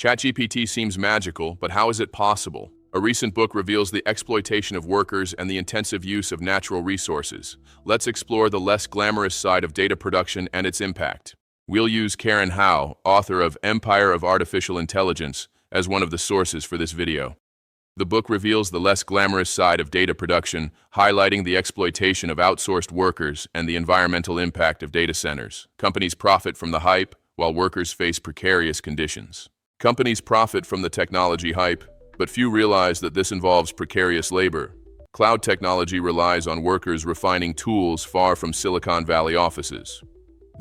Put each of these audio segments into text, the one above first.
ChatGPT seems magical, but how is it possible? A recent book reveals the exploitation of workers and the intensive use of natural resources. Let's explore the less glamorous side of data production and its impact. We'll use Karen Howe, author of Empire of Artificial Intelligence, as one of the sources for this video. The book reveals the less glamorous side of data production, highlighting the exploitation of outsourced workers and the environmental impact of data centers. Companies profit from the hype, while workers face precarious conditions. Companies profit from the technology hype, but few realize that this involves precarious labor. Cloud technology relies on workers refining tools far from Silicon Valley offices.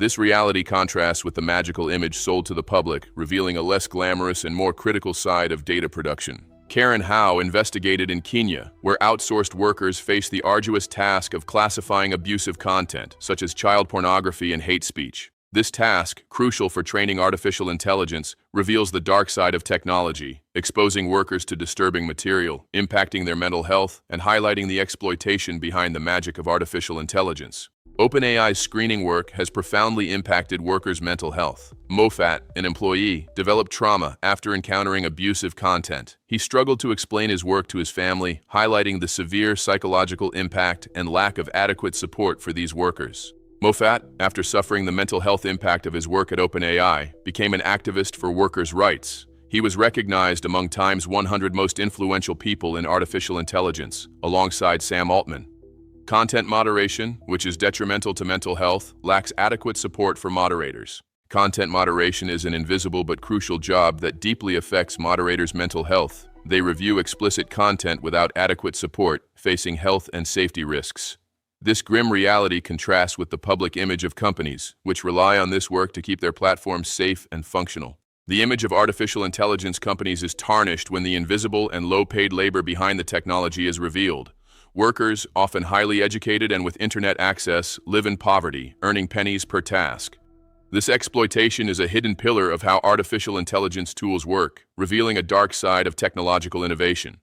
This reality contrasts with the magical image sold to the public, revealing a less glamorous and more critical side of data production. Karen Howe investigated in Kenya, where outsourced workers face the arduous task of classifying abusive content, such as child pornography and hate speech. This task, crucial for training artificial intelligence, reveals the dark side of technology, exposing workers to disturbing material, impacting their mental health, and highlighting the exploitation behind the magic of artificial intelligence. OpenAI's screening work has profoundly impacted workers' mental health. Mofat, an employee, developed trauma after encountering abusive content. He struggled to explain his work to his family, highlighting the severe psychological impact and lack of adequate support for these workers. Mofat, after suffering the mental health impact of his work at OpenAI, became an activist for workers' rights. He was recognized among Time's 100 most influential people in artificial intelligence, alongside Sam Altman. Content moderation, which is detrimental to mental health, lacks adequate support for moderators. Content moderation is an invisible but crucial job that deeply affects moderators' mental health. They review explicit content without adequate support, facing health and safety risks. This grim reality contrasts with the public image of companies, which rely on this work to keep their platforms safe and functional. The image of artificial intelligence companies is tarnished when the invisible and low-paid labor behind the technology is revealed. Workers, often highly educated and with internet access, live in poverty, earning pennies per task. This exploitation is a hidden pillar of how artificial intelligence tools work, revealing a dark side of technological innovation.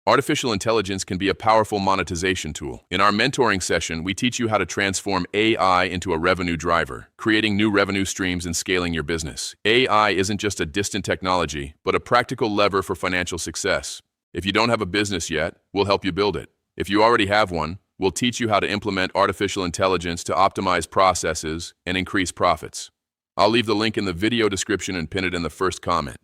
Artificial intelligence can be a powerful monetization tool. In our mentoring session, we teach you how to transform AI into a revenue driver, creating new revenue streams and scaling your business. AI isn't just a distant technology, but a practical lever for financial success. If you don't have a business yet, we'll help you build it. If you already have one, we'll teach you how to implement artificial intelligence to optimize processes and increase profits. I'll leave the link in the video description and pin it in the first comment.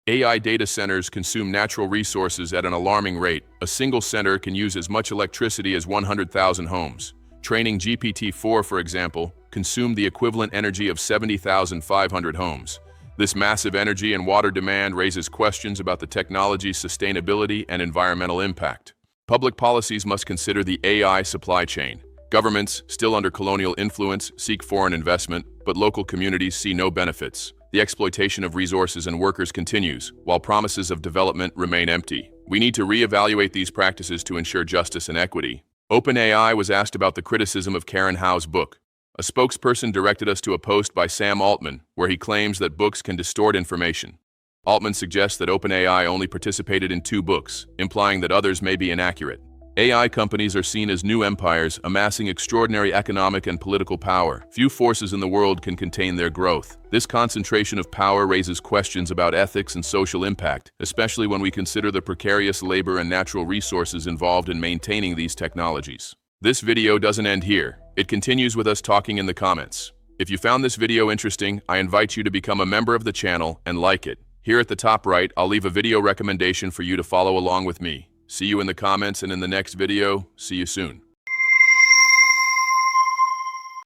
AI data centers consume natural resources at an alarming rate. A single center can use as much electricity as 100,000 homes. Training GPT-4, for example, consumed the equivalent energy of 70,500 homes. This massive energy and water demand raises questions about the technology's sustainability and environmental impact. Public policies must consider the AI supply chain. Governments, still under colonial influence, seek foreign investment, but local communities see no benefits. The exploitation of resources and workers continues, while promises of development remain empty. We need to reevaluate these practices to ensure justice and equity. OpenAI was asked about the criticism of Karen Howe's book. A spokesperson directed us to a post by Sam Altman, where he claims that books can distort information. Altman suggests that OpenAI only participated in 2 books, implying that others may be inaccurate. AI companies are seen as new empires, amassing extraordinary economic and political power. Few forces in the world can contain their growth. This concentration of power raises questions about ethics and social impact, especially when we consider the precarious labor and natural resources involved in maintaining these technologies. This video doesn't end here. It continues with us talking in the comments. If you found this video interesting, I invite you to become a member of the channel and like it. Here at the top right, I'll leave a video recommendation for you to follow along with me. See you in the comments and in the next video. See you soon.